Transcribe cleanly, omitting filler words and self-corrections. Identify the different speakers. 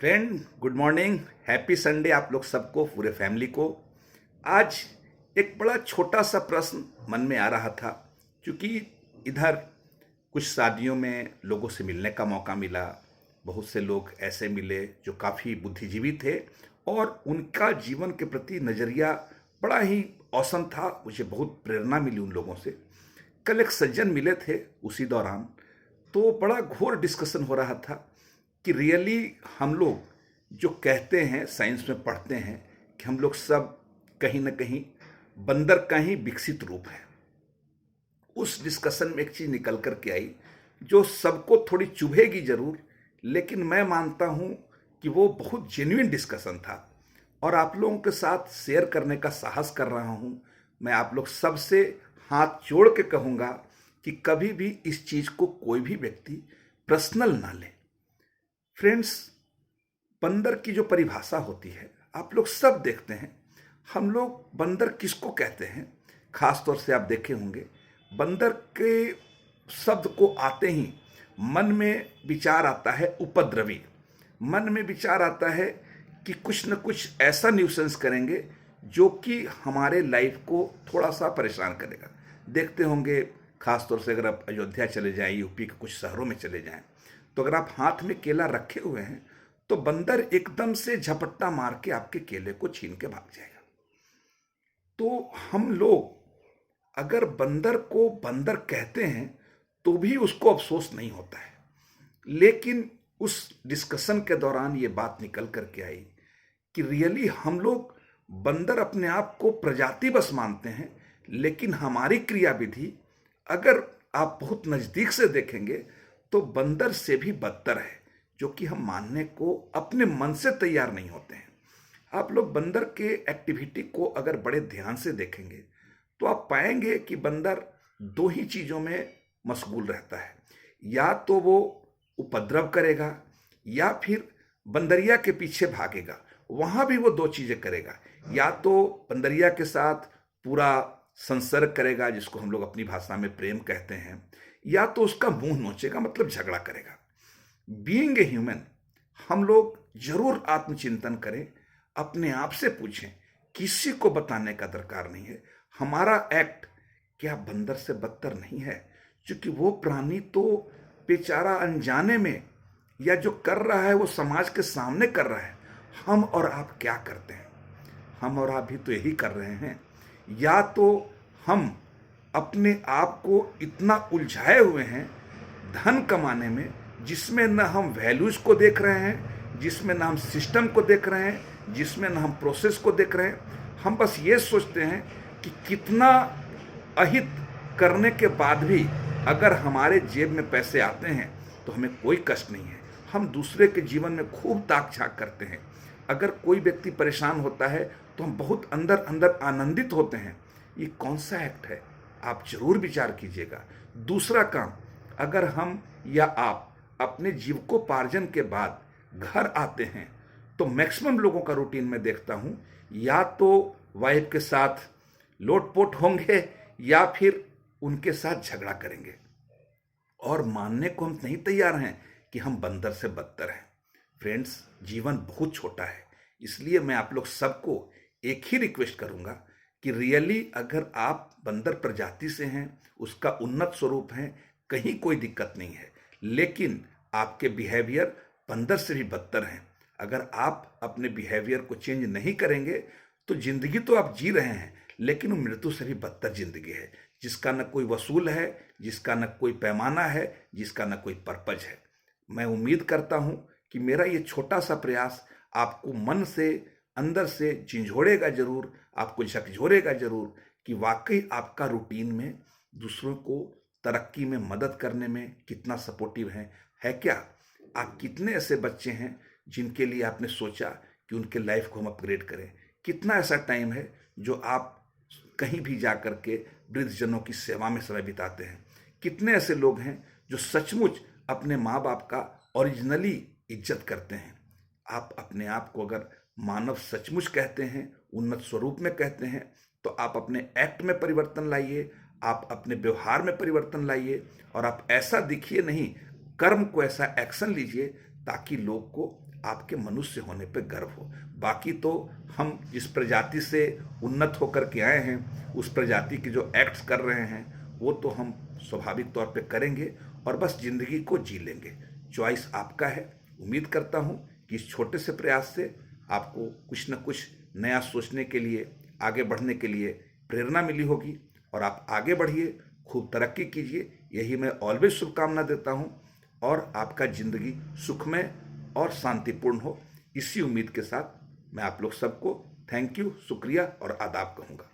Speaker 1: Friend, good morning. Happy Sunday आप लोग सबको, पूरे फैमिली को। आज एक बड़ा छोटा सा प्रश्न मन में आ रहा था, क्योंकि इधर कुछ शादियों में लोगों से मिलने का मौका मिला। बहुत से लोग ऐसे मिले जो काफ़ी बुद्धिजीवी थे और उनका जीवन के प्रति नज़रिया बड़ा ही औसम था। मुझे बहुत प्रेरणा मिली उन लोगों से। कल एक सज्जन मिले थे उसी दौरान, तो बड़ा घोर डिस्कशन हो रहा था कि रियली हम लोग जो कहते हैं, साइंस में पढ़ते हैं कि हम लोग सब कहीं ना कहीं बंदर का ही विकसित रूप है। उस डिस्कशन में एक चीज़ निकल कर के आई जो सबको थोड़ी चुभेगी ज़रूर, लेकिन मैं मानता हूँ कि वो बहुत जेन्युइन डिस्कशन था और आप लोगों के साथ शेयर करने का साहस कर रहा हूँ। मैं आप लोग सबसे हाथ जोड़ के कहूँगा कि कभी भी इस चीज़ को कोई भी व्यक्ति पर्सनल ना ले। फ्रेंड्स, बंदर की जो परिभाषा होती है आप लोग सब देखते हैं। हम लोग बंदर किसको कहते हैं? खास तौर से आप देखे होंगे, बंदर के शब्द को आते ही मन में विचार आता है उपद्रवी। मन में विचार आता है कि कुछ न कुछ ऐसा न्यूसेंस करेंगे जो कि हमारे लाइफ को थोड़ा सा परेशान करेगा। देखते होंगे, खास तौर से अगर आप अयोध्या चले जाएं, यूपी के कुछ शहरों में चले जाएं, तो अगर आप हाथ में केला रखे हुए हैं तो बंदर एकदम से झपट्टा मार के आपके केले को छीन के भाग जाएगा। तो हम लोग अगर बंदर को बंदर कहते हैं तो भी उसको अफसोस नहीं होता है। लेकिन उस डिस्कशन के दौरान ये बात निकल करके आई कि रियली हम लोग बंदर अपने आप को प्रजाति बस मानते हैं, लेकिन हमारी क्रियाविधि अगर आप बहुत नज़दीक से देखेंगे तो बंदर से भी बदतर है, जो कि हम मानने को अपने मन से तैयार नहीं होते हैं। आप लोग बंदर के एक्टिविटी को अगर बड़े ध्यान से देखेंगे तो आप पाएंगे कि बंदर दो ही चीज़ों में मशगूल रहता है। या तो वो उपद्रव करेगा या फिर बंदरिया के पीछे भागेगा। वहाँ भी वो दो चीज़ें करेगा। या तो बंदरिया के साथ पूरा संसर्ग करेगा, जिसको हम लोग अपनी भाषा में प्रेम कहते हैं, या तो उसका मुंह नोचेगा, मतलब झगड़ा करेगा। बीइंग ए ह्यूमन, हम लोग जरूर आत्मचिंतन करें, अपने आप से पूछें। किसी को बताने का दरकार नहीं है हमारा एक्ट क्या बंदर से बदतर नहीं है, क्योंकि वो प्राणी तो बेचारा अनजाने में या जो कर रहा है वो समाज के सामने कर रहा है। हम और आप क्या करते हैं? हम और आप भी तो यही कर रहे हैं। या तो हम अपने आप को इतना उलझाए हुए हैं धन कमाने में, जिसमें न हम वैल्यूज को देख रहे हैं, जिसमें न हम सिस्टम को देख रहे हैं, जिसमें न हम प्रोसेस को देख रहे हैं। हम बस ये सोचते हैं कि कितना अहित करने के बाद भी अगर हमारे जेब में पैसे आते हैं तो हमें कोई कष्ट नहीं है। हम दूसरे के जीवन में खूब ताक झांक करते हैं। अगर कोई व्यक्ति परेशान होता है तो हम बहुत अंदर अंदर आनंदित होते हैं। ये कौन सा एक्ट है? आप जरूर विचार कीजिएगा। दूसरा काम, अगर हम या आप अपने जीविकोपार्जन के बाद घर आते हैं तो मैक्सिमम लोगों का रूटीन में देखता हूं, या तो वाइफ के साथ लोटपोट होंगे या फिर उनके साथ झगड़ा करेंगे। और मानने को हम नहीं तैयार हैं कि हम बंदर से बदतर हैं। फ्रेंड्स, जीवन बहुत छोटा है, इसलिए मैं आप लोग सबको एक ही रिक्वेस्ट करूंगा कि रियली अगर आप बंदर प्रजाति से हैं, उसका उन्नत स्वरूप है, कहीं कोई दिक्कत नहीं है। लेकिन आपके बिहेवियर बंदर से भी बदतर हैं। अगर आप अपने बिहेवियर को चेंज नहीं करेंगे तो जिंदगी तो आप जी रहे हैं, लेकिन वो मृत्यु से भी बदतर जिंदगी है, जिसका न कोई वसूल है, जिसका न कोई पैमाना है, जिसका न कोई पर्पज है। मैं उम्मीद करता हूं कि मेरा ये छोटा सा प्रयास आपको मन से, अंदर से झिंझोड़ेगा जरूर, आपको झकझोरेगा जरूर कि वाकई आपका रूटीन में दूसरों को तरक्की में मदद करने में कितना सपोर्टिव है क्या? आप कितने ऐसे बच्चे हैं जिनके लिए आपने सोचा कि उनके लाइफ को हम अपग्रेड करें? कितना ऐसा टाइम है जो आप कहीं भी जा कर के वृद्धजनों की सेवा में समय बिताते हैं? कितने ऐसे लोग हैं जो सचमुच अपने माँ बाप का ओरिजिनली इज्जत करते हैं? आप अपने आप को अगर मानव सचमुच कहते हैं, उन्नत स्वरूप में कहते हैं, तो आप अपने एक्ट में परिवर्तन लाइए, आप अपने व्यवहार में परिवर्तन लाइए और आप ऐसा दिखिए नहीं, कर्म को ऐसा एक्शन लीजिए ताकि लोग को आपके मनुष्य होने पे गर्व हो। बाकी तो हम जिस प्रजाति से उन्नत होकर के आए हैं, उस प्रजाति के जो एक्ट्स कर रहे हैं वो तो हम स्वाभाविक तौर पे करेंगे और बस जिंदगी को जी लेंगे। चॉइस आपका है। उम्मीद करता हूँ कि इस छोटे से प्रयास से आपको कुछ न कुछ नया सोचने के लिए, आगे बढ़ने के लिए प्रेरणा मिली होगी और आप आगे बढ़िए, खूब तरक्की कीजिए, यही मैं ऑलवेज शुभकामना देता हूँ और आपका ज़िंदगी सुखमय और शांतिपूर्ण हो। इसी उम्मीद के साथ मैं आप लोग सबको थैंक यू, शुक्रिया और आदाब कहूँगा।